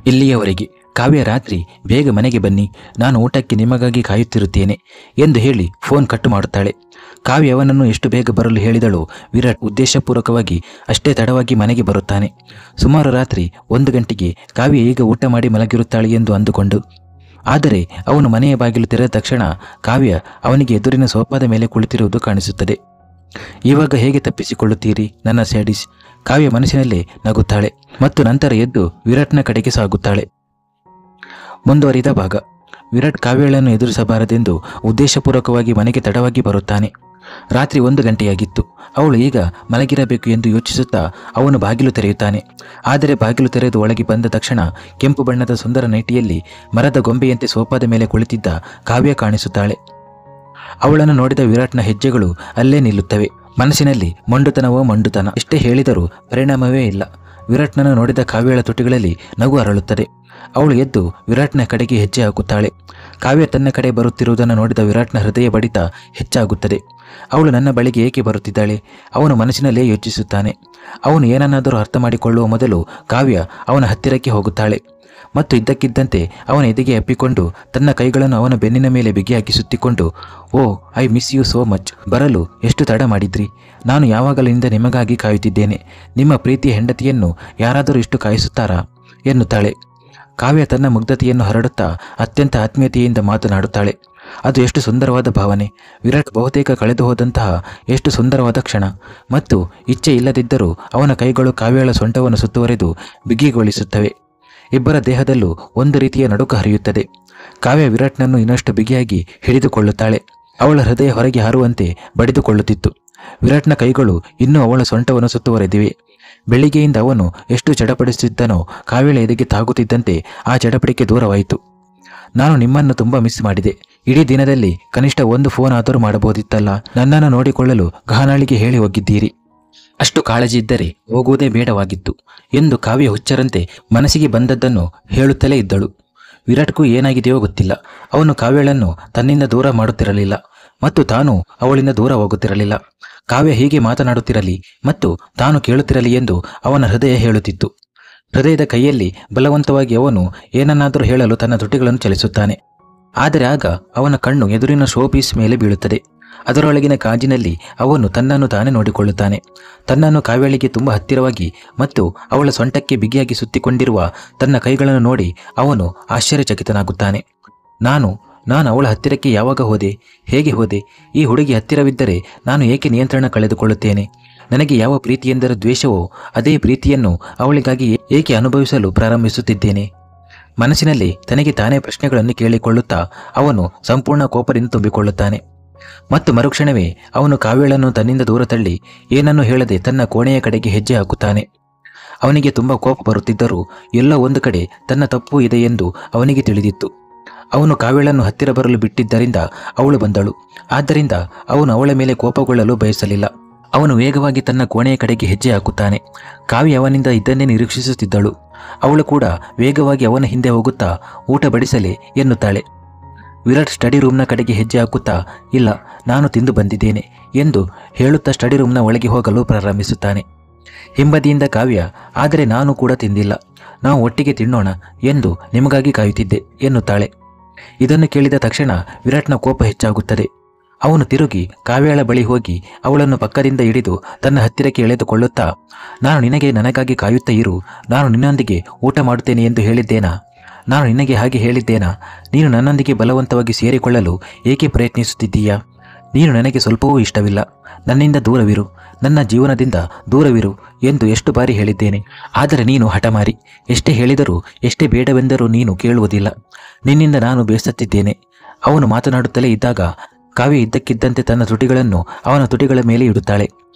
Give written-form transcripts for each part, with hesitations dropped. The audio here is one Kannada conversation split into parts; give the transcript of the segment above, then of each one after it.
ಇಲ್ಲಿಯವರೆಗೆ ಕಾವ್ಯ ರಾತ್ರಿ ಬೇಗ ಮನೆಗೆ ಬನ್ನಿ, ನಾನು ಊಟಕ್ಕೆ ನಿಮಗಾಗಿ ಕಾಯುತ್ತಿರುತ್ತೇನೆ ಎಂದು ಹೇಳಿ ಫೋನ್ ಕಟ್ ಮಾಡುತ್ತಾಳೆ. ಕಾವ್ಯ ಅವನನ್ನು ಎಷ್ಟು ಬೇಗ ಬರಲು ಹೇಳಿದಳು. ವಿರಾಟ್ ಉದ್ದೇಶಪೂರ್ವಕವಾಗಿ ಅಷ್ಟೇ ತಡವಾಗಿ ಮನೆಗೆ ಬರುತ್ತಾನೆ. ಸುಮಾರು ರಾತ್ರಿ 1 ಗಂಟೆಗೆ ಕಾವ್ಯ ಈಗ ಊಟ ಮಾಡಿ ಮಲಗಿರುತ್ತಾಳೆ ಎಂದು ಅಂದುಕೊಂಡು. ಆದರೆ ಅವನು ಮನೆಯ ಬಾಗಿಲು ತೆರೆದ ತಕ್ಷಣ ಕಾವ್ಯ ಅವನಿಗೆ ಎದುರಿನ ಸೋಫಾದ ಮೇಲೆ ಕುಳಿತಿರುವುದು ಕಾಣಿಸುತ್ತದೆ. ಇವಾಗ ಹೇಗೆ ತಪ್ಪಿಸಿಕೊಳ್ಳುತ್ತೀರಿ ನನ್ನ ಸ್ಯಾಡಿಸ್? ಕಾವ್ಯ ಮನಸ್ಸಿನಲ್ಲೇ ನಗುತ್ತಾಳೆ ಮತ್ತು ನಂತರ ಎದ್ದು ವಿರಾಟ್ನ ಕಡೆಗೆ ಸಾಗುತ್ತಾಳೆ. ಮುಂದುವರಿದ ಭಾಗ. ವಿರಾಟ್ ಕಾವ್ಯಳನ್ನು ಎದುರಿಸಬಾರದೆಂದು ಉದ್ದೇಶಪೂರ್ವಕವಾಗಿ ಮನೆಗೆ ತಡವಾಗಿ ಬರುತ್ತಾನೆ. ರಾತ್ರಿ 1 ಗಂಟೆಯಾಗಿತ್ತು. ಅವಳು ಈಗ ಮಲಗಿರಬೇಕು ಎಂದು ಯೋಚಿಸುತ್ತಾ ಅವನು ಬಾಗಿಲು ತೆರೆಯುತ್ತಾನೆ. ಆದರೆ ಬಾಗಿಲು ತೆರೆದು ಒಳಗೆ ಬಂದ ತಕ್ಷಣ ಕೆಂಪು ಬಣ್ಣದ ಸುಂದರ ನೈಟಿಯಲ್ಲಿ ಮರದ ಗೊಂಬೆಯಂತೆ ಸೋಫಾದ ಮೇಲೆ ಕುಳಿತಿದ್ದ ಕಾವ್ಯ ಕಾಣಿಸುತ್ತಾಳೆ. ಅವಳನ್ನು ನೋಡಿದ ವಿರಾಟ್ನ ಹೆಜ್ಜೆಗಳು ಅಲ್ಲೇ ನಿಲ್ಲುತ್ತವೆ. ಮನಸ್ಸಿನಲ್ಲಿ ಮೊಂಡುತನವೋ ಮೊಂಡುತನ. ಎಷ್ಟೇ ಹೇಳಿದರೂ ಪರಿಣಾಮವೇ ಇಲ್ಲ. ವಿರಾಟ್ನನ್ನು ನೋಡಿದ ಕಾವ್ಯಳ ತುಟಿಗಳಲ್ಲಿ ನಗು ಅರಳುತ್ತದೆ. ಅವಳು ಎದ್ದು ವಿರಾಟ್ನ ಕಡೆಗೆ ಹೆಜ್ಜೆ ಹಾಕುತ್ತಾಳೆ. ಕಾವ್ಯ ತನ್ನ ಕಡೆ ಬರುತ್ತಿರುವುದನ್ನು ನೋಡಿದ ವಿರಾಟ್ನ ಹೃದಯ ಬಡಿತ ಹೆಚ್ಚಾಗುತ್ತದೆ. ಅವಳು ನನ್ನ ಬಳಿಗೆ ಏಕೆ ಬರುತ್ತಿದ್ದಾಳೆ? ಅವನು ಮನಸ್ಸಿನಲ್ಲೇ ಯೋಚಿಸುತ್ತಾನೆ. ಅವನು ಏನನ್ನಾದರೂ ಅರ್ಥ ಮಾಡಿಕೊಳ್ಳುವ ಮೊದಲು ಕಾವ್ಯ ಅವನ ಹತ್ತಿರಕ್ಕೆ ಹೋಗುತ್ತಾಳೆ ಮತ್ತು ಇದ್ದಕ್ಕಿದ್ದಂತೆ ಅವನ ಎದೆಗೆ ಅಪ್ಪಿಕೊಂಡು ತನ್ನ ಕೈಗಳನ್ನು ಅವನ ಬೆನ್ನಿನ ಮೇಲೆ ಬಿಗಿಯಾಗಿ ಸುತ್ತಿಕೊಂಡು, oh I miss you so much. ಬರಲು ಎಷ್ಟು ತಡ ಮಾಡಿದ್ರಿ? ನಾನು ಯಾವಾಗಲಿಂದ ನಿಮಗಾಗಿ ಕಾಯುತ್ತಿದ್ದೇನೆ. ನಿಮ್ಮ ಪ್ರೀತಿಯ ಹೆಂಡತಿಯನ್ನು ಯಾರಾದರೂ ಇಷ್ಟು ಕಾಯಿಸುತ್ತಾರಾ ಎನ್ನುತ್ತಾಳೆ. ಕಾವ್ಯ ತನ್ನ ಮುಗ್ಧತೆಯನ್ನು ಹರಡುತ್ತಾ ಅತ್ಯಂತ ಆತ್ಮೀಯತೆಯಿಂದ ಮಾತನಾಡುತ್ತಾಳೆ. ಅದು ಎಷ್ಟು ಸುಂದರವಾದ ಭಾವನೆ. ವಿರಾಟ್ ಬಹುತೇಕ ಕಳೆದು ಹೋದಂತಹ ಎಷ್ಟು ಸುಂದರವಾದ ಕ್ಷಣ. ಮತ್ತು ಇಚ್ಛೆ ಇಲ್ಲದಿದ್ದರೂ ಅವನ ಕೈಗಳು ಕಾವ್ಯಳ ಸೊಂಟವನ್ನು ಸುತ್ತುವರೆದು ಬಿಗಿಗೊಳಿಸುತ್ತವೆ. ಇಬ್ಬರ ದೇಹದಲ್ಲೂ ಒಂದು ರೀತಿಯ ನಡುಕ ಹರಿಯುತ್ತದೆ. ಕಾವ್ಯ ವಿರಾಟ್ನನ್ನು ಇನ್ನಷ್ಟು ಬಿಗಿಯಾಗಿ ಹಿಡಿದುಕೊಳ್ಳುತ್ತಾಳೆ. ಅವಳ ಹೃದಯ ಹೊರಗೆ ಹಾರುವಂತೆ ಬಡಿದುಕೊಳ್ಳುತ್ತಿತ್ತು. ವಿರಾಟ್ನ ಕೈಗಳು ಇನ್ನೂ ಅವಳ ಸೊಂಟವನ್ನು ಸುತ್ತುವರೆದಿವೆ. ಬೆಳಿಗ್ಗೆಯಿಂದ ಅವನು ಎಷ್ಟು ಚಡಪಡಿಸುತ್ತಿದ್ದನೋ ಕಾವ್ಯಳ ಎದೆಗೆ ತಾಗುತ್ತಿದ್ದಂತೆ ಆ ಚಡಪಡಿಕೆ ದೂರವಾಯಿತು. ನಾನು ನಿಮ್ಮನ್ನು ತುಂಬ ಮಿಸ್ ಮಾಡಿದೆ. ಇಡೀ ದಿನದಲ್ಲಿ ಕನಿಷ್ಠ 1 ಫೋನ್ ಆದರೂ ಮಾಡಬಹುದಿತ್ತಲ್ಲ. ನನ್ನನ್ನು ನೋಡಿಕೊಳ್ಳಲು ಗಹನಾಳಿಗೆ ಹೇಳಿ ಹೋಗಿದ್ದೀರಿ. ಅಷ್ಟು ಕಾಳಜಿ ಇದ್ದರೆ ಹೋಗುವುದೇ ಬೇಡವಾಗಿತ್ತು ಎಂದು ಕಾವ್ಯ ಹುಚ್ಚರಂತೆ ಮನಸ್ಸಿಗೆ ಬಂದದ್ದನ್ನು ಹೇಳುತ್ತಲೇ ಇದ್ದಳು. ವಿರಾಟ್ಗೂ ಏನಾಗಿದೆಯೋ ಗೊತ್ತಿಲ್ಲ. ಅವನು ಕಾವ್ಯಳನ್ನು ತನ್ನಿಂದ ದೂರ ಮಾಡುತ್ತಿರಲಿಲ್ಲ ಮತ್ತು ತಾನು ಅವಳಿಂದ ದೂರ ಹೋಗುತ್ತಿರಲಿಲ್ಲ. ಕಾವ್ಯ ಹೀಗೆ ಮಾತನಾಡುತ್ತಿರಲಿ ಮತ್ತು ತಾನು ಕೇಳುತ್ತಿರಲಿ ಎಂದು ಅವನ ಹೃದಯ ಹೇಳುತ್ತಿತ್ತು. ಹೃದಯದ ಕೈಯಲ್ಲಿ ಬಲವಂತವಾಗಿ ಅವನು ಏನನ್ನಾದರೂ ಹೇಳಲು ತನ್ನ ತುಟಿಗಳನ್ನು ಚಲಿಸುತ್ತಾನೆ. ಆದರೆ ಆಗ ಅವನ ಕಣ್ಣು ಎದುರಿನ ಶೋಪೀಸ್ ಮೇಲೆ ಬೀಳುತ್ತದೆ. ಅದರೊಳಗಿನ ಕಾಜಿನಲ್ಲಿ ಅವನು ತನ್ನನ್ನು ತಾನೇ ನೋಡಿಕೊಳ್ಳುತ್ತಾನೆ. ತನ್ನನ್ನು ಕಾವ್ಯಳಿಗೆ ತುಂಬ ಹತ್ತಿರವಾಗಿ ಮತ್ತು ಅವಳ ಸೊಂಟಕ್ಕೆ ಬಿಗಿಯಾಗಿ ಸುತ್ತಿಕೊಂಡಿರುವ ತನ್ನ ಕೈಗಳನ್ನು ನೋಡಿ ಅವನು ಆಶ್ಚರ್ಯಚಕಿತನಾಗುತ್ತಾನೆ. ನಾನು ಅವಳ ಹತ್ತಿರಕ್ಕೆ ಯಾವಾಗ ಹೋದೆ? ಹೇಗೆ ಹೋದೆ? ಈ ಹುಡುಗಿ ಹತ್ತಿರವಿದ್ದರೆ ನಾನು ಏಕೆ ನಿಯಂತ್ರಣ ಕಳೆದುಕೊಳ್ಳುತ್ತೇನೆ? ನನಗೆ ಯಾವ ಪ್ರೀತಿಯೆಂದರೆ ದ್ವೇಷವೋ ಅದೇ ಪ್ರೀತಿಯನ್ನು ಅವಳಿಗಾಗಿ ಏಕೆ ಅನುಭವಿಸಲು ಪ್ರಾರಂಭಿಸುತ್ತಿದ್ದೇನೆ? ಮನಸ್ಸಿನಲ್ಲಿ ತನಗೆ ತಾನೇ ಪ್ರಶ್ನೆಗಳನ್ನು ಕೇಳಿಕೊಳ್ಳುತ್ತಾ ಅವನು ಸಂಪೂರ್ಣ ಕೋಪದಿಂದ ತುಂಬಿಕೊಳ್ಳುತ್ತಾನೆ. ಮತ್ತು ಮರುಕ್ಷಣವೇ ಅವನು ಕಾವ್ಯಳನ್ನು ತನ್ನಿಂದ ದೂರ ತಳ್ಳಿ ಏನನ್ನೂ ಹೇಳದೆ ತನ್ನ ಕೋಣೆಯ ಕಡೆಗೆ ಹೆಜ್ಜೆ ಹಾಕುತ್ತಾನೆ. ಅವನಿಗೆ ತುಂಬ ಕೋಪ ಬರುತ್ತಿದ್ದರೂ ಎಲ್ಲೋ ಒಂದು ಕಡೆ ತನ್ನ ತಪ್ಪು ಇದೆ ಎಂದು ಅವನಿಗೆ ತಿಳಿದಿತ್ತು. ಅವನು ಕಾವ್ಯಳನ್ನು ಹತ್ತಿರ ಬರಲು ಬಿಟ್ಟಿದ್ದರಿಂದ ಅವಳು ಬಂದಳು. ಆದ್ದರಿಂದ ಅವನು ಅವಳ ಮೇಲೆ ಕೋಪಗೊಳ್ಳಲು ಬಯಸಲಿಲ್ಲ. ಅವನು ವೇಗವಾಗಿ ತನ್ನ ಕೋಣೆಯ ಕಡೆಗೆ ಹೆಜ್ಜೆ ಹಾಕುತ್ತಾನೆ. ಕಾವ್ಯ ಅವನಿಂದ ಇದನ್ನೇ ನಿರೀಕ್ಷಿಸುತ್ತಿದ್ದಳು. ಅವಳು ಕೂಡ ವೇಗವಾಗಿ ಅವನ ಹಿಂದೆ ಹೋಗುತ್ತಾ ಊಟ ಬಡಿಸಲೇ ಎನ್ನುತ್ತಾಳೆ. ವಿರಾಟ್ ಸ್ಟಡಿ ರೂಮ್ನ ಕಡೆಗೆ ಹೆಜ್ಜೆ ಹಾಕುತ್ತಾ, ಇಲ್ಲ, ನಾನು ತಿಂದು ಬಂದಿದ್ದೇನೆ ಎಂದು ಹೇಳುತ್ತಾ ಸ್ಟಡಿ ರೂಮ್ನ ಒಳಗೆ ಹೋಗಲು ಪ್ರಾರಂಭಿಸುತ್ತಾನೆ. ಹಿಂಬದಿಯಿಂದ ಕಾವ್ಯ, ಆದರೆ ನಾನು ಕೂಡ ತಿಂದಿಲ್ಲ, ನಾವು ಒಟ್ಟಿಗೆ ತಿನ್ನೋಣ ಎಂದು ನಿಮಗಾಗಿ ಕಾಯುತ್ತಿದ್ದೆ ಎನ್ನುತ್ತಾಳೆ. ಇದನ್ನು ಕೇಳಿದ ತಕ್ಷಣ ವಿರಾಟ್ನ ಕೋಪ ಹೆಚ್ಚಾಗುತ್ತದೆ. ಅವನು ತಿರುಗಿ ಕಾವ್ಯಳ ಬಳಿ ಹೋಗಿ ಅವಳನ್ನು ಪಕ್ಕದಿಂದ ಹಿಡಿದು ತನ್ನ ಹತ್ತಿರಕ್ಕೆ ಎಳೆದುಕೊಳ್ಳುತ್ತಾ, ನಾನು ನಿನಗೆ ನನಗಾಗಿ ಕಾಯುತ್ತಾ ಇರು, ನಾನು ನಿನ್ನೊಂದಿಗೆ ಊಟ ಮಾಡುತ್ತೇನೆ ಎಂದು ಹೇಳಿದ್ದೇನಾ? ನಾನು ನಿನಗೆ ಹಾಗೆ ಹೇಳಿದ್ದೇನಾ? ನೀನು ನನ್ನೊಂದಿಗೆ ಬಲವಂತವಾಗಿ ಸೇರಿಕೊಳ್ಳಲು ಏಕೆ ಪ್ರಯತ್ನಿಸುತ್ತಿದ್ದೀಯಾ? ನೀನು ನನಗೆ ಸ್ವಲ್ಪವೂ ಇಷ್ಟವಿಲ್ಲ. ನನ್ನಿಂದ ದೂರವಿರು, ನನ್ನ ಜೀವನದಿಂದ ದೂರವಿರು ಎಂದು ಎಷ್ಟು ಬಾರಿ ಹೇಳಿದ್ದೇನೆ. ಆದರೆ ನೀನು ಹಠಮಾರಿ. ಎಷ್ಟೇ ಹೇಳಿದರೂ ಎಷ್ಟೇ ಬೇಡವೆಂದರೂ ನೀನು ಕೇಳುವುದಿಲ್ಲ. ನಿನ್ನಿಂದ ನಾನು ಬೇಸತ್ತಿದ್ದೇನೆ. ಅವನು ಮಾತನಾಡುತ್ತಲೇ ಇದ್ದಾಗ ಕಾವ್ಯ ಇದ್ದಕ್ಕಿದ್ದಂತೆ ತನ್ನ ತುಟಿಗಳನ್ನು ಅವನ ತುಟಿಗಳ ಮೇಲೆ ಇಡುತ್ತಾಳೆ.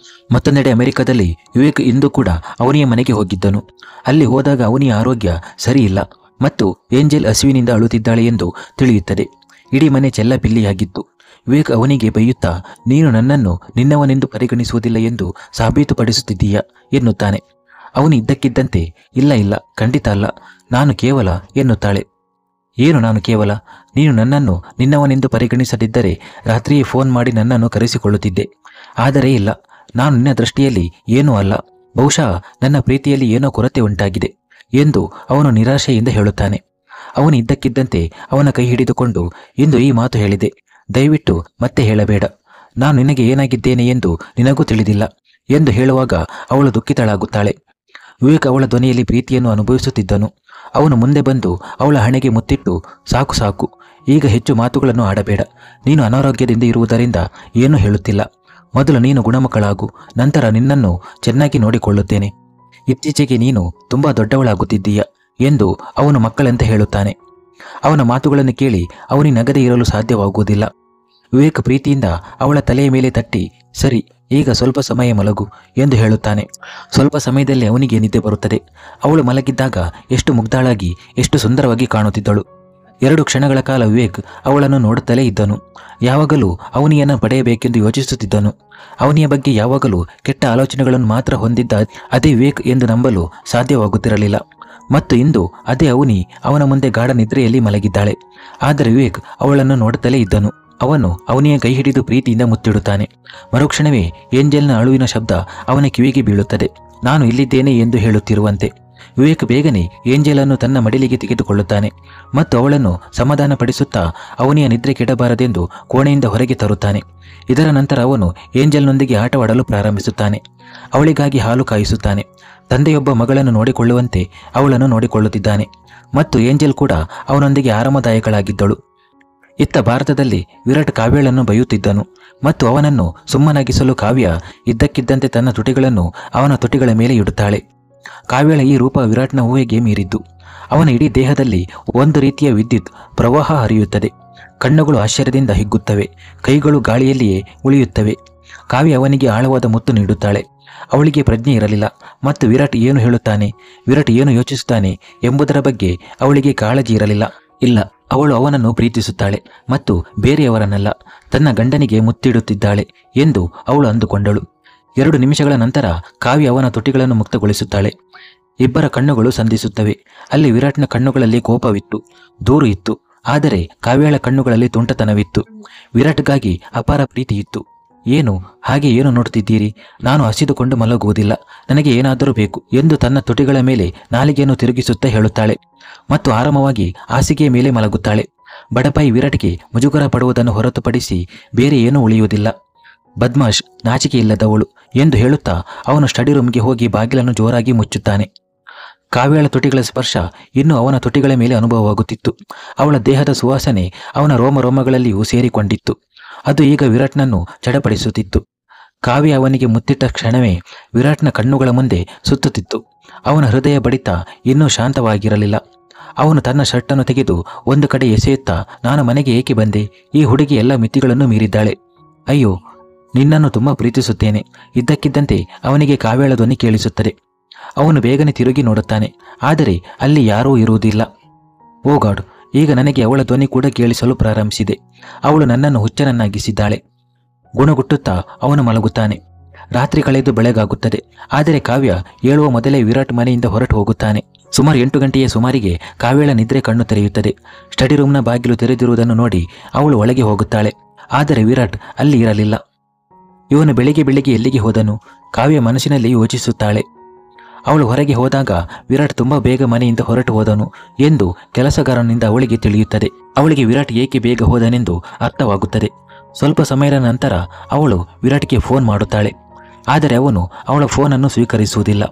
ಮತ್ತೊಂದೆಡೆ ಅಮೆರಿಕದಲ್ಲಿ ವಿವೇಕ್ ಇಂದು ಕೂಡ ಅವನಿಯ ಮನೆಗೆ ಹೋಗಿದ್ದನು. ಅಲ್ಲಿ ಹೋದಾಗ ಅವನಿಯ ಆರೋಗ್ಯ ಸರಿಯಿಲ್ಲ ಮತ್ತು ಏಂಜೆಲ್ ಹಸಿವಿನಿಂದ ಅಳುತ್ತಿದ್ದಾಳೆ ಎಂದು ತಿಳಿಯುತ್ತದೆ. ಇಡೀ ಮನೆ ಚೆಲ್ಲಪಿಲ್ಲಿಯಾಗಿತ್ತು. ವಿವೇಕ್ ಅವನಿಗೆ ಬೈಯುತ್ತಾ, ನೀನು ನನ್ನನ್ನು ನಿನ್ನವನೆಂದು ಪರಿಗಣಿಸುವುದಿಲ್ಲ ಎಂದು ಸಾಬೀತುಪಡಿಸುತ್ತಿದ್ದೀಯಾ ಎನ್ನುತ್ತಾನೆ. ಅವನು ಇದ್ದಕ್ಕಿದ್ದಂತೆ, ಇಲ್ಲ, ಖಂಡಿತ ಅಲ್ಲ, ನಾನು ಕೇವಲ ಎನ್ನುತ್ತಾಳೆ. ಏನು ನಾನು ಕೇವಲ? ನೀನು ನನ್ನನ್ನು ನಿನ್ನವನೆಂದು ಪರಿಗಣಿಸದಿದ್ದರೆ ರಾತ್ರಿಯೇ ಫೋನ್ ಮಾಡಿ ನನ್ನನ್ನು ಕರೆಸಿಕೊಳ್ಳುತ್ತಿದ್ದೆ. ಆದರೆ ಇಲ್ಲ, ನಾನು ನಿನ್ನ ದೃಷ್ಟಿಯಲ್ಲಿ ಏನೂ ಅಲ್ಲ. ಬಹುಶಃ ನನ್ನ ಪ್ರೀತಿಯಲ್ಲಿ ಏನೋ ಕೊರತೆ ಉಂಟಾಗಿದೆ. ಎಂದು ಅವನು ನಿರಾಶೆಯಿಂದ ಹೇಳುತ್ತಾನೆ. ಅವನು ಇದ್ದಕ್ಕಿದ್ದಂತೆ ಅವನ ಕೈ ಹಿಡಿದುಕೊಂಡು ಇಂದು ಈ ಮಾತು ಹೇಳಿದೆ, ದಯವಿಟ್ಟು ಮತ್ತೆ ಹೇಳಬೇಡ, ನಾನು ನಿನಗೆ ಏನಾಗಿದ್ದೇನೆ ಎಂದು ನಿನಗೂ ತಿಳಿದಿಲ್ಲ ಎಂದು ಹೇಳುವಾಗ ಅವಳು ದುಃಖಿತಳಾಗುತ್ತಾಳೆ. ವಿವೇಕ್ ಅವಳ ಧ್ವನಿಯಲ್ಲಿ ಪ್ರೀತಿಯನ್ನು ಅನುಭವಿಸುತ್ತಿದ್ದನು. ಅವನು ಮುಂದೆ ಬಂದು ಅವಳ ಹಣೆಗೆ ಮುತ್ತಿಟ್ಟು, ಸಾಕು ಸಾಕು, ಈಗ ಹೆಚ್ಚು ಮಾತುಗಳನ್ನು ಆಡಬೇಡ. ನೀನು ಅನಾರೋಗ್ಯದಿಂದ ಇರುವುದರಿಂದ ಏನೂ ಹೇಳುತ್ತಿಲ್ಲ. ಮೊದಲು ನೀನು ಗುಣಮುಖಳಾಗು, ನಂತರ ನಿನ್ನನ್ನು ಚೆನ್ನಾಗಿ ನೋಡಿಕೊಳ್ಳುತ್ತೇನೆ. ಇತ್ತೀಚೆಗೆ ನೀನು ತುಂಬ ದೊಡ್ಡವಳಾಗುತ್ತಿದ್ದೀಯ ಎಂದು ಅವನು ಮಕ್ಕಳಂತೆ ಹೇಳುತ್ತಾನೆ. ಅವನ ಮಾತುಗಳನ್ನು ಕೇಳಿ ಅವನಿಗೆ ನಗದೆ ಇರಲು ಸಾಧ್ಯವಾಗುವುದಿಲ್ಲ. ವಿವೇಕ್ ಪ್ರೀತಿಯಿಂದ ಅವಳ ತಲೆಯ ಮೇಲೆ ತಟ್ಟಿ, ಸರಿ, ಈಗ ಸ್ವಲ್ಪ ಸಮಯ ಮಲಗು ಎಂದು ಹೇಳುತ್ತಾನೆ. ಸ್ವಲ್ಪ ಸಮಯದಲ್ಲಿ ಅವನಿಗೆ ನಿದ್ದೆ ಬರುತ್ತದೆ. ಅವಳು ಮಲಗಿದ್ದಾಗ ಎಷ್ಟು ಮುಗ್ಧಾಳಾಗಿ, ಎಷ್ಟು ಸುಂದರವಾಗಿ ಕಾಣುತ್ತಿದ್ದಳು. 2 ಕ್ಷಣಗಳ ಕಾಲ ವಿವೇಕ್ ಅವಳನ್ನು ನೋಡುತ್ತಲೇ ಇದ್ದನು. ಯಾವಾಗಲೂ ಅವನಿಯನ್ನು ಪಡೆಯಬೇಕೆಂದು ಯೋಚಿಸುತ್ತಿದ್ದನು. ಅವನಿಯ ಬಗ್ಗೆ ಯಾವಾಗಲೂ ಕೆಟ್ಟ ಆಲೋಚನೆಗಳನ್ನು ಮಾತ್ರ ಹೊಂದಿದ್ದ ಅದೇ ವಿವೇಕ್ ಎಂದು ನಂಬಲು ಸಾಧ್ಯವಾಗುತ್ತಿರಲಿಲ್ಲ. ಮತ್ತು ಇಂದು ಅದೇ ಅವನ ಮುಂದೆ ಗಾಢ ನಿದ್ರೆಯಲ್ಲಿ ಮಲಗಿದ್ದಾಳೆ. ಆದರೆ ವಿವೇಕ್ ಅವಳನ್ನು ನೋಡುತ್ತಲೇ ಇದ್ದನು. ಅವನು ಅವನಿಯ ಕೈ ಹಿಡಿದು ಪ್ರೀತಿಯಿಂದ ಮುತ್ತಿಡುತ್ತಾನೆ. ಮರುಕ್ಷಣವೇ ಏಂಜಲ್ನ ಅಳುವಿನ ಶಬ್ದ ಅವನ ಕಿವಿಗೆ ಬೀಳುತ್ತದೆ. ನಾನು ಇಲ್ಲಿದ್ದೇನೆ ಎಂದು ಹೇಳುತ್ತಿರುವಂತೆ. ವಿವೇಕ್ ಬೇಗನೆ ಏಂಜಲನ್ನು ತನ್ನ ಮಡಿಲಿಗೆ ತೆಗೆದುಕೊಳ್ಳುತ್ತಾನೆ ಮತ್ತು ಅವಳನ್ನು ಸಮಾಧಾನಪಡಿಸುತ್ತಾ ಅವನಿಯ ನಿದ್ರೆ ಕೆಡಬಾರದೆಂದು ಕೋಣೆಯಿಂದ ಹೊರಗೆ ತರುತ್ತಾನೆ. ಇದರ ನಂತರ ಅವನು ಏಂಜಲ್ನೊಂದಿಗೆ ಆಟವಾಡಲು ಪ್ರಾರಂಭಿಸುತ್ತಾನೆ. ಅವಳಿಗಾಗಿ ಹಾಲು ಕಾಯಿಸುತ್ತಾನೆ. ತಂದೆಯೊಬ್ಬ ಮಗಳನ್ನು ನೋಡಿಕೊಳ್ಳುವಂತೆ ಅವಳನ್ನು ನೋಡಿಕೊಳ್ಳುತ್ತಿದ್ದಾನೆ ಮತ್ತು ಏಂಜಲ್ ಕೂಡ ಅವನೊಂದಿಗೆ ಆರಾಮದಾಯಕಳಾಗಿದ್ದಳು. ಇತ್ತ ಭಾರತದಲ್ಲಿ ವಿರಾಟ್ ಕಾವ್ಯಳನ್ನು ಬೈಯುತ್ತಿದ್ದನು ಮತ್ತು ಅವನನ್ನು ಸುಮ್ಮನಾಗಿಸಲು ಕಾವ್ಯ ಇದ್ದಕ್ಕಿದ್ದಂತೆ ತನ್ನ ತುಟಿಗಳನ್ನು ಅವನ ತುಟಿಗಳ ಮೇಲೆ ಇಡುತ್ತಾಳೆ. ಕಾವ್ಯಳ ಈ ರೂಪ ವಿರಾಟ್ನ ಊಹೆಗೆ ಮೀರಿದ್ದು. ಅವನ ಇಡೀ ದೇಹದಲ್ಲಿ ಒಂದು ರೀತಿಯ ವಿದ್ಯುತ್ ಪ್ರವಾಹ ಹರಿಯುತ್ತದೆ. ಕಣ್ಣುಗಳು ಆಶ್ಚರ್ಯದಿಂದ ಹಿಗ್ಗುತ್ತವೆ, ಕೈಗಳು ಗಾಳಿಯಲ್ಲಿಯೇ ಉಳಿಯುತ್ತವೆ. ಕಾವ್ಯ ಅವನಿಗೆ ಆಳವಾದ ಮುತ್ತು ನೀಡುತ್ತಾಳೆ. ಅವಳಿಗೆ ಪ್ರಜ್ಞೆ ಇರಲಿಲ್ಲ ಮತ್ತು ವಿರಾಟ್ ಏನು ಹೇಳುತ್ತಾನೆ, ವಿರಾಟ್ ಏನು ಯೋಚಿಸುತ್ತಾನೆ ಎಂಬುದರ ಬಗ್ಗೆ ಅವಳಿಗೆ ಕಾಳಜಿ ಇರಲಿಲ್ಲ. ಇಲ್ಲ, ಅವಳು ಅವನನ್ನು ಪ್ರೀತಿಸುತ್ತಾಳೆ ಮತ್ತು ಬೇರೆಯವರನ್ನಲ್ಲ, ತನ್ನ ಗಂಡನಿಗೆ ಮುತ್ತಿಡುತ್ತಿದ್ದಾಳೆ ಎಂದು ಅವಳು ಅಂದುಕೊಂಡಳು. 2 ನಿಮಿಷಗಳ ನಂತರ ಕಾವ್ಯ ಅವನ ತುಟಿಗಳನ್ನು ಮುಕ್ತಗೊಳಿಸುತ್ತಾಳೆ. ಇಬ್ಬರ ಕಣ್ಣುಗಳು ಸಂಧಿಸುತ್ತವೆ. ಅಲ್ಲಿ ವಿರಾಟ್ನ ಕಣ್ಣುಗಳಲ್ಲಿ ಕೋಪವಿತ್ತು, ದೂರು ಇತ್ತು. ಆದರೆ ಕಾವ್ಯಳ ಕಣ್ಣುಗಳಲ್ಲಿ ತುಂಟತನವಿತ್ತು. ವಿರಾಟ್ಗಾಗಿ ಅಪಾರ ಪ್ರೀತಿ ಇತ್ತು. ಏನು ಹಾಗೆ ನೋಡುತ್ತಿದ್ದೀರಿ? ನಾನು ಹಸಿದುಕೊಂಡು ಮಲಗುವುದಿಲ್ಲ, ನನಗೆ ಏನಾದರೂ ಬೇಕು ಎಂದು ತನ್ನ ತುಟಿಗಳ ಮೇಲೆ ನಾಲಿಗೆಯನ್ನು ತಿರುಗಿಸುತ್ತಾ ಹೇಳುತ್ತಾಳೆ ಮತ್ತು ಆರಾಮವಾಗಿ ಹಾಸಿಗೆಯ ಮೇಲೆ ಮಲಗುತ್ತಾಳೆ. ಬಡಪಾಯಿ ವಿರಾಟ್ಗೆ ಮುಜುಗರ ಪಡುವುದನ್ನು ಹೊರತುಪಡಿಸಿ ಬೇರೆ ಏನೂ ಉಳಿಯುವುದಿಲ್ಲ. ಬದ್ಮಾಶ್, ನಾಚಿಕೆ ಇಲ್ಲದವಳು ಎಂದು ಹೇಳುತ್ತಾ ಅವನು ಸ್ಟಡಿ ರೂಮ್ಗೆ ಹೋಗಿ ಬಾಗಿಲನ್ನು ಜೋರಾಗಿ ಮುಚ್ಚುತ್ತಾನೆ. ಕಾವ್ಯಳ ತುಟಿಗಳ ಸ್ಪರ್ಶ ಇನ್ನೂ ಅವನ ತುಟಿಗಳ ಮೇಲೆ ಅನುಭವವಾಗುತ್ತಿತ್ತು. ಅವಳ ದೇಹದ ಸುವಾಸನೆ ಅವನ ರೋಮರೋಮಗಳಲ್ಲಿಯೂ ಸೇರಿಕೊಂಡಿತ್ತು. ಅದು ಈಗ ವಿರಾಟ್ನನ್ನು ಚಡಪಡಿಸುತ್ತಿತ್ತು. ಕಾವ್ಯ ಅವನಿಗೆ ಮುತ್ತಿಟ್ಟ ಕ್ಷಣವೇ ವಿರಾಟ್ನ ಕಣ್ಣುಗಳ ಮುಂದೆ ಸುತ್ತುತ್ತಿತ್ತು. ಅವನ ಹೃದಯ ಬಡಿತ ಇನ್ನೂ ಶಾಂತವಾಗಿರಲಿಲ್ಲ. ಅವನು ತನ್ನ ಶರ್ಟನ್ನು ತೆಗೆದು ಒಂದು ಕಡೆ ಎಸೆಯುತ್ತಾ, ನಾನು ಮನೆಗೆ ಏಕೆ ಬಂದೆ? ಈ ಹುಡುಗಿ ಎಲ್ಲ ಮಿತಿಗಳನ್ನು ಮೀರಿದ್ದಾಳೆ. ಅಯ್ಯೋ, ನಿನ್ನನ್ನು ತುಂಬ ಪ್ರೀತಿಸುತ್ತೇನೆ. ಇದ್ದಕ್ಕಿದ್ದಂತೆ ಅವನಿಗೆ ಕಾವ್ಯಳ ಧ್ವನಿ ಕೇಳಿಸುತ್ತದೆ. ಅವನು ಬೇಗನೆ ತಿರುಗಿ ನೋಡುತ್ತಾನೆ. ಆದರೆ ಅಲ್ಲಿ ಯಾರೂ ಇರುವುದಿಲ್ಲ. ಓ ಗಾಡ್, ಈಗ ನನಗೆ ಅವಳ ಧ್ವನಿ ಕೂಡ ಕೇಳಿಸಲು ಪ್ರಾರಂಭಿಸಿದೆ. ಅವಳು ನನ್ನನ್ನು ಹುಚ್ಚನನ್ನಾಗಿಸಿದ್ದಾಳೆ. ಗುಣಗುಟ್ಟುತ್ತಾ ಅವನು ಮಲಗುತ್ತಾನೆ. ರಾತ್ರಿ ಕಳೆದು ಬೆಳಗಾಗುತ್ತದೆ. ಆದರೆ ಕಾವ್ಯ ಏಳುವ ಮೊದಲೇ ವಿರಾಟ್ ಮನೆಯಿಂದ ಹೊರಟು ಹೋಗುತ್ತಾನೆ. ಸುಮಾರು 8 ಗಂಟೆಯ ಸುಮಾರಿಗೆ ಕಾವ್ಯಳ ನಿದ್ರೆ ಕಣ್ಣು ತೆರೆಯುತ್ತದೆ. ಸ್ಟಡಿ ರೂಮ್ನ ಬಾಗಿಲು ತೆರೆದಿರುವುದನ್ನು ನೋಡಿ ಅವಳು ಒಳಗೆ ಹೋಗುತ್ತಾಳೆ. ಆದರೆ ವಿರಾಟ್ ಅಲ್ಲಿ ಇರಲಿಲ್ಲ. ಇವನು ಬೆಳಿಗ್ಗೆ ಎಲ್ಲಿಗೆ ಹೋದನು? ಕಾವ್ಯ ಮನಸ್ಸಿನಲ್ಲಿ ಯೋಚಿಸುತ್ತಾಳೆ. ಅವಳು ಹೊರಗೆ ಹೋದಾಗ ವಿರಾಟ್ ತುಂಬ ಬೇಗ ಮನೆಯಿಂದ ಹೊರಟು ಹೋದನು ಎಂದು ಕೆಲಸಗಾರನಿಂದ ಅವಳಿಗೆ ತಿಳಿಯುತ್ತದೆ. ಅವಳಿಗೆ ವಿರಾಟ್ ಏಕೆ ಬೇಗ ಹೋದನೆಂದು ಅರ್ಥವಾಗುತ್ತದೆ. ಸ್ವಲ್ಪ ಸಮಯದ ನಂತರ ಅವಳು ವಿರಾಟ್ಗೆ ಫೋನ್ ಮಾಡುತ್ತಾಳೆ. ಆದರೆ ಅವನು ಅವಳ ಫೋನನ್ನು ಸ್ವೀಕರಿಸುವುದಿಲ್ಲ.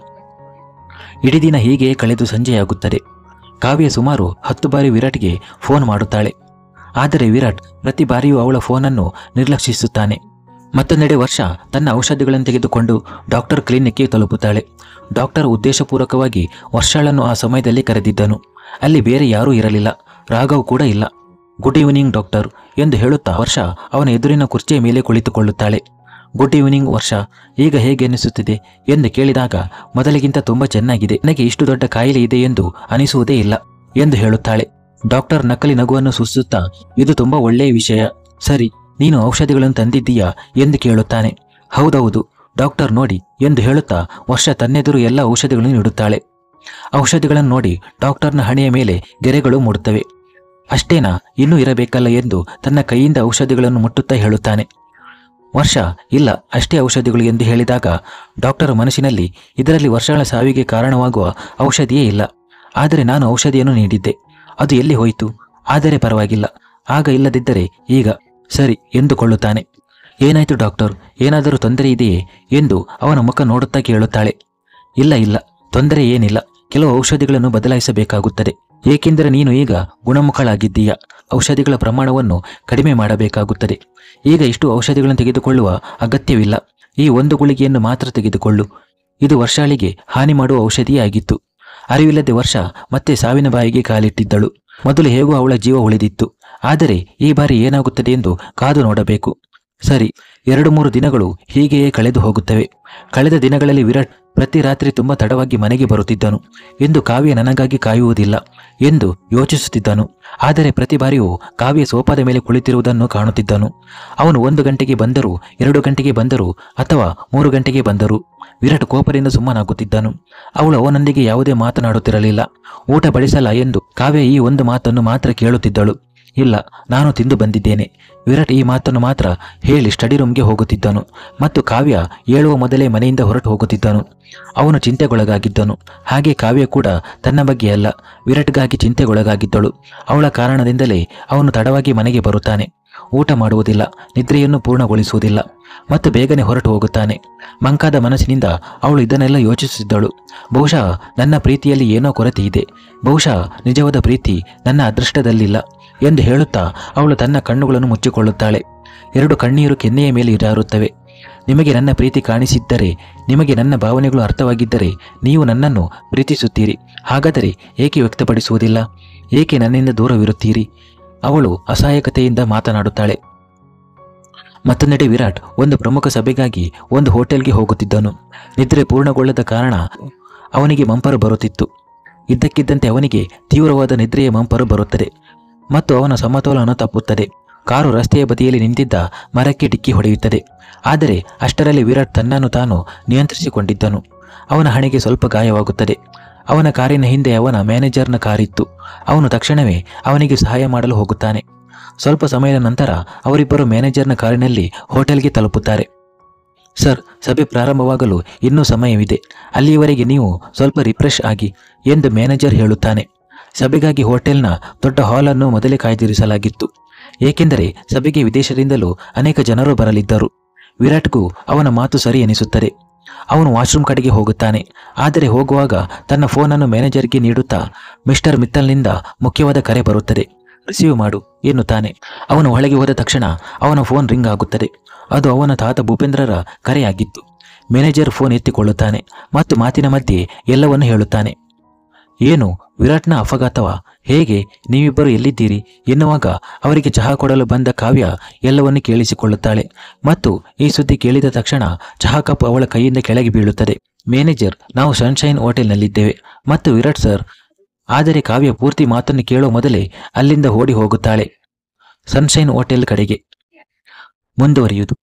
ಇಡೀ ದಿನ ಹೀಗೆ ಕಳೆದು ಸಂಜೆಯಾಗುತ್ತದೆ. ಕಾವ್ಯ ಸುಮಾರು 10 ಬಾರಿ ವಿರಾಟ್ಗೆ ಫೋನ್ ಮಾಡುತ್ತಾಳೆ. ಆದರೆ ವಿರಾಟ್ ಪ್ರತಿ ಬಾರಿಯೂ ಅವಳ ಫೋನನ್ನು ನಿರ್ಲಕ್ಷಿಸುತ್ತಾನೆ. ಮತ್ತೊಂದೆಡೆ ವರ್ಷ ತನ್ನ ಔಷಧಿಗಳನ್ನು ತೆಗೆದುಕೊಂಡು ಡಾಕ್ಟರ್ ಕ್ಲಿನಿಕ್ಗೆ ತಲುಪುತ್ತಾಳೆ. ಡಾಕ್ಟರ್ ಉದ್ದೇಶಪೂರ್ವಕವಾಗಿ ವರ್ಷಳನ್ನು ಆ ಸಮಯದಲ್ಲಿ ಕರೆದಿದ್ದನು. ಅಲ್ಲಿ ಬೇರೆ ಯಾರೂ ಇರಲಿಲ್ಲ. ರಾಘವ್ ಕೂಡ ಇಲ್ಲ. ಗುಡ್ ಈವ್ನಿಂಗ್ ಡಾಕ್ಟರ್ ಎಂದು ಹೇಳುತ್ತಾ ವರ್ಷ ಅವನ ಎದುರಿನ ಕುರ್ಚಿಯ ಮೇಲೆ ಕುಳಿತುಕೊಳ್ಳುತ್ತಾಳೆ. ಗುಡ್ ಈವ್ನಿಂಗ್ ವರ್ಷ, ಈಗ ಹೇಗೆ ಅನಿಸುತ್ತಿದೆ ಎಂದು ಕೇಳಿದಾಗ ಮೊದಲಿಗಿಂತ ತುಂಬ ಚೆನ್ನಾಗಿದೆ. ನನಗೆ ಇಷ್ಟು ದೊಡ್ಡ ಕಾಯಿಲೆ ಇದೆ ಎಂದು ಅನಿಸುವುದೇ ಇಲ್ಲ ಎಂದು ಹೇಳುತ್ತಾಳೆ. ಡಾಕ್ಟರ್ ನಕಲಿ ನಗುವನ್ನು ಸೂಚಿಸುತ್ತಾ, ಇದು ತುಂಬ ಒಳ್ಳೆಯ ವಿಷಯ. ಸರಿ, ನೀನು ಔಷಧಿಗಳನ್ನು ತಂದಿದ್ದೀಯಾ ಎಂದು ಕೇಳುತ್ತಾನೆ. ಹೌದೌದು ಡಾಕ್ಟರ್, ನೋಡಿ ಎಂದು ಹೇಳುತ್ತಾ ವರ್ಷ ತನ್ನೆದುರು ಎಲ್ಲ ಔಷಧಿಗಳನ್ನು ನೀಡುತ್ತಾಳೆ. ಔಷಧಿಗಳನ್ನು ನೋಡಿ ಡಾಕ್ಟರ್ನ ಹಣೆಯ ಮೇಲೆ ಗೆರೆಗಳು ಮೂಡುತ್ತವೆ. ಅಷ್ಟೇನಾ, ಇನ್ನೂ ಇರಬೇಕಲ್ಲ ಎಂದು ತನ್ನ ಕೈಯಿಂದ ಔಷಧಿಗಳನ್ನು ಮುಟ್ಟುತ್ತಾ ಹೇಳುತ್ತಾನೆ. ವರ್ಷ, ಇಲ್ಲ, ಅಷ್ಟೇ ಔಷಧಿಗಳು ಎಂದು ಹೇಳಿದಾಗ ಡಾಕ್ಟರ್ ಮನಸ್ಸಿನಲ್ಲಿ, ಇದರಲ್ಲಿ ವರ್ಷಗಳ ಸಾವಿಗೆ ಕಾರಣವಾಗುವ ಔಷಧಿಯೇ ಇಲ್ಲ. 2 ದಿನಗಳ ನಂತರ ಕಾವ್ಯ ಆದರೆ ನಾನು ಔಷಧಿಯನ್ನು ನೀಡಿದ್ದೆ, ಅದು ಎಲ್ಲಿ ಹೋಯಿತು? ಆದರೆ ಪರವಾಗಿಲ್ಲ, ಆಗ ಇಲ್ಲದಿದ್ದರೆ ಈಗ ಸರಿ ಎಂದುಕೊಳ್ಳುತ್ತಾನೆ. ಏನಾಯ್ತು ಡಾಕ್ಟರ್, ಏನಾದರೂ ತೊಂದರೆ ಇದೆಯೇ ಎಂದು ಅವನ ಮುಖ ನೋಡುತ್ತಾ ಕೇಳುತ್ತಾಳೆ. ಇಲ್ಲ ಇಲ್ಲ, ತೊಂದರೆ ಏನಿಲ್ಲ, ಕೆಲವು ಔಷಧಿಗಳನ್ನು ಬದಲಾಯಿಸಬೇಕಾಗುತ್ತದೆ. ಏಕೆಂದರೆ ನೀನು ಈಗ ಗುಣಮುಖಳಾಗಿದ್ದೀಯ. ಔಷಧಿಗಳ ಪ್ರಮಾಣವನ್ನು ಕಡಿಮೆ ಮಾಡಬೇಕಾಗುತ್ತದೆ. ಈಗ ಇಷ್ಟು ಔಷಧಿಗಳನ್ನು ತೆಗೆದುಕೊಳ್ಳುವ ಅಗತ್ಯವಿಲ್ಲ. ಈ ಒಂದು ಗುಳಿಗೆಯನ್ನು ಮಾತ್ರ ತೆಗೆದುಕೊಳ್ಳು. ಇದು ವರ್ಷಾಳಿಗೆ ಹಾನಿ ಮಾಡುವ ಔಷಧಿಯಾಗಿತ್ತು. ಅರಿವಿಲ್ಲದೆ ವರ್ಷ ಮತ್ತೆ ಸಾವಿನ ಬಾಯಿಗೆ ಕಾಲಿಟ್ಟಿದ್ದಳು. ಮೊದಲು ಹೇಗೂ ಅವಳ ಜೀವ ಉಳಿದಿತ್ತು. ಆದರೆ ಈ ಬಾರಿ ಏನಾಗುತ್ತದೆ ಎಂದು ಕಾದು ನೋಡಬೇಕು. ಸರಿ, 2-3 ದಿನಗಳು ಹೀಗೆಯೇ ಕಳೆದು ಹೋಗುತ್ತವೆ. ಕಳೆದ ದಿನಗಳಲ್ಲಿ ವಿರಾಟ್ ಪ್ರತಿ ರಾತ್ರಿ ತುಂಬ ತಡವಾಗಿ ಮನೆಗೆ ಬರುತ್ತಿದ್ದನು. ಎಂದು ಕಾವ್ಯ ನನಗಾಗಿ ಕಾಯುವುದಿಲ್ಲ ಎಂದು ಯೋಚಿಸುತ್ತಿದ್ದನು. ಆದರೆ ಪ್ರತಿ ಬಾರಿಯೂ ಕಾವ್ಯ ಸೋಫಾದ ಮೇಲೆ ಕುಳಿತಿರುವುದನ್ನು ಕಾಣುತ್ತಿದ್ದನು. ಅವನು 1 ಗಂಟೆಗೆ ಬಂದರೂ, 2 ಗಂಟೆಗೆ ಬಂದರೂ ಅಥವಾ 3 ಗಂಟೆಗೆ ಬಂದರೂ ವಿರಾಟ್ ಕೋಪದಿಂದ ಸುಮ್ಮನಾಗುತ್ತಿದ್ದನು. ಅವಳು ಅವನೊಂದಿಗೆ ಯಾವುದೇ ಮಾತನಾಡುತ್ತಿರಲಿಲ್ಲ. ಊಟ ಬಡಿಸಲ್ಲ ಎಂದು ಕಾವ್ಯ ಈ ಒಂದು ಮಾತನ್ನು ಮಾತ್ರ ಕೇಳುತ್ತಿದ್ದಳು. ಇಲ್ಲ, ನಾನು ತಿಂದು ಬಂದಿದ್ದೇನೆ. ವಿರಾಟ್ ಈ ಮಾತನ್ನು ಮಾತ್ರ ಹೇಳಿ ಸ್ಟಡಿ ರೂಮ್ಗೆ ಹೋಗುತ್ತಿದ್ದನು ಮತ್ತು ಕಾವ್ಯ ಏಳುವ ಮೊದಲೇ ಮನೆಯಿಂದ ಹೊರಟು ಹೋಗುತ್ತಿದ್ದನು. ಅವನು ಚಿಂತೆಗೊಳಗಾಗಿದ್ದನು. ಹಾಗೆ ಕಾವ್ಯ ಕೂಡ ತನ್ನ ಬಗ್ಗೆ ಅಲ್ಲ, ವಿರಾಟ್ಗಾಗಿ ಚಿಂತೆಗೊಳಗಾಗಿದ್ದಳು. ಅವಳ ಕಾರಣದಿಂದಲೇ ಅವನು ತಡವಾಗಿ ಮನೆಗೆ ಬರುತ್ತಾನೆ. ಊಟ ಮಾಡುವುದಿಲ್ಲ, ನಿದ್ರೆಯನ್ನು ಪೂರ್ಣಗೊಳಿಸುವುದಿಲ್ಲ ಮತ್ತು ಬೇಗನೆ ಹೊರಟು ಹೋಗುತ್ತಾನೆ. ಮಂಕಾದ ಮನಸ್ಸಿನಿಂದ ಅವಳು ಇದನ್ನೆಲ್ಲ ಯೋಚಿಸುತ್ತಿದ್ದಳು. ಬಹುಶಃ ನನ್ನ ಪ್ರೀತಿಯಲ್ಲಿ ಏನೋ ಕೊರತೆ ಇದೆ. ಬಹುಶಃ ನಿಜವಾದ ಪ್ರೀತಿ ನನ್ನ ಅದೃಷ್ಟದಲ್ಲಿಲ್ಲ ಎಂದು ಹೇಳುತ್ತಾ ಅವಳು ತನ್ನ ಕಣ್ಣುಗಳನ್ನು ಮುಚ್ಚಿಕೊಳ್ಳುತ್ತಾಳೆ. 2 ಕಣ್ಣೀರು ಕೆನ್ನೆಯ ಮೇಲೆ ಜಾರುತ್ತವೆ. ನಿಮಗೆ ನನ್ನ ಪ್ರೀತಿ ಕಾಣಿಸಿದ್ದರೆ, ನಿಮಗೆ ನನ್ನ ಭಾವನೆಗಳು ಅರ್ಥವಾಗಿದ್ದರೆ ನೀವು ನನ್ನನ್ನು ಪ್ರೀತಿಸುತ್ತೀರಿ. ಹಾಗಾದರೆ ಏಕೆ ವ್ಯಕ್ತಪಡಿಸುವುದಿಲ್ಲ? ಏಕೆ ನನ್ನಿಂದ ದೂರವಿರುತ್ತೀರಿ? ಅವಳು ಅಸಹಾಯಕತೆಯಿಂದ ಮಾತನಾಡುತ್ತಾಳೆ. ಮತ್ತೊಂದೆಡೆ ವಿರಾಟ್ ಒಂದು ಪ್ರಮುಖ ಸಭೆಗಾಗಿ ಒಂದು ಹೋಟೆಲ್ಗೆ ಹೋಗುತ್ತಿದ್ದನು. ನಿದ್ರೆ ಪೂರ್ಣಗೊಳ್ಳದ ಕಾರಣ ಅವನಿಗೆ ಮಂಪರು ಬರುತ್ತಿತ್ತು. ಇದ್ದಕ್ಕಿದ್ದಂತೆ ಅವನಿಗೆ ತೀವ್ರವಾದ ನಿದ್ರೆಯ ಮಂಪರು ಬರುತ್ತದೆ ಮತ್ತು ಅವನ ಸಮತೋಲನ ತಪ್ಪುತ್ತದೆ. ಕಾರು ರಸ್ತೆಯ ಬದಿಯಲ್ಲಿ ನಿಂತಿದ್ದ ಮರಕ್ಕೆ ಡಿಕ್ಕಿ ಹೊಡೆಯುತ್ತದೆ. ಆದರೆ ಅಷ್ಟರಲ್ಲಿ ವಿರಾಟ್ ತನ್ನನ್ನು ತಾನು ನಿಯಂತ್ರಿಸಿಕೊಂಡಿದ್ದನು. ಅವನ ಹಣೆಗೆ ಸ್ವಲ್ಪ ಗಾಯವಾಗುತ್ತದೆ. ಅವನ ಕಾರಿನ ಹಿಂದೆ ಅವನ ಮ್ಯಾನೇಜರ್ನ ಕಾರಿತ್ತು. ಅವನು ತಕ್ಷಣವೇ ಅವನಿಗೆ ಸಹಾಯ ಮಾಡಲು ಹೋಗುತ್ತಾನೆ. ಸ್ವಲ್ಪ ಸಮಯದ ನಂತರ ಅವರಿಬ್ಬರು ಮ್ಯಾನೇಜರ್ನ ಕಾರಿನಲ್ಲಿ ಹೋಟೆಲ್ಗೆ ತಲುಪುತ್ತಾರೆ. ಸರ್, ಸಭೆ ಪ್ರಾರಂಭವಾಗಲು ಇನ್ನೂ ಸಮಯವಿದೆ. ಅಲ್ಲಿಯವರೆಗೆ ನೀವು ಸ್ವಲ್ಪ ರಿಫ್ರೆಶ್ ಆಗಿ ಎಂದು ಮ್ಯಾನೇಜರ್ ಹೇಳುತ್ತಾನೆ. ಸಭೆಗಾಗಿ ಹೋಟೆಲ್ನ ದೊಡ್ಡ ಹಾಲನ್ನು ಮೊದಲೇ ಕಾಯ್ದಿರಿಸಲಾಗಿತ್ತು. ಏಕೆಂದರೆ ಸಭೆಗೆ ವಿದೇಶದಿಂದಲೂ ಅನೇಕ ಜನರು ಬರಲಿದ್ದರು. ವಿರಾಟ್ಗೂ ಅವನ ಮಾತು ಸರಿ ಎನಿಸುತ್ತದೆ. ಅವನು ವಾಶ್ರೂಮ್ ಕಡೆಗೆ ಹೋಗುತ್ತಾನೆ. ಆದರೆ ಹೋಗುವಾಗ ತನ್ನ ಫೋನನ್ನು ಮ್ಯಾನೇಜರ್ಗೆ ನೀಡುತ್ತಾ ಮಿಸ್ಟರ್ ಮಿತ್ತಲ್ನಿಂದ ಮುಖ್ಯವಾದ ಕರೆ ಬರುತ್ತದೆ, ರಿಸೀವ್ ಮಾಡು ಎನ್ನುತ್ತಾನೆ. ಅವನು ಒಳಗೆ ಹೋದ ತಕ್ಷಣ ಅವನ ಫೋನ್ ರಿಂಗ್ ಆಗುತ್ತದೆ. ಅದು ಅವನ ತಾತ ಭೂಪೇಂದ್ರರ ಕರೆಯಾಗಿತ್ತು. ಮ್ಯಾನೇಜರ್ ಫೋನ್ ಎತ್ತಿಕೊಳ್ಳುತ್ತಾನೆ ಮತ್ತು ಮಾತಿನ ಮಧ್ಯೆ ಎಲ್ಲವನ್ನೂ ಹೇಳುತ್ತಾನೆ. ಏನು, ವಿರಾಟ್ನ ಅಪಘಾತವಾ? ಹೇಗೆ? ನೀವಿಬ್ಬರು ಎಲ್ಲಿದ್ದೀರಿ ಎನ್ನುವಾಗ ಅವರಿಗೆ ಚಹಾ ಕೊಡಲು ಬಂದ ಕಾವ್ಯ ಎಲ್ಲವನ್ನೂ ಕೇಳಿಸಿಕೊಳ್ಳುತ್ತಾಳೆ ಮತ್ತು ಈ ಸುದ್ದಿ ಕೇಳಿದ ತಕ್ಷಣ ಚಹಾ ಕಪ್ ಅವಳ ಕೈಯಿಂದ ಕೆಳಗೆ ಬೀಳುತ್ತದೆ. ಮ್ಯಾನೇಜರ್, ನಾವು ಸನ್ಶೈನ್ ಹೋಟೆಲ್ನಲ್ಲಿದ್ದೇವೆ ಮತ್ತು ವಿರಾಟ್ ಸರ್. ಆದರೆ ಕಾವ್ಯ ಪೂರ್ತಿ ಮಾತನ್ನು ಕೇಳೋ ಮೊದಲೇ ಅಲ್ಲಿಂದ ಓಡಿ ಹೋಗುತ್ತಾಳೆ ಸನ್ಶೈನ್ ಹೋಟೆಲ್ ಕಡೆಗೆ. ಮುಂದುವರಿಯುವುದು.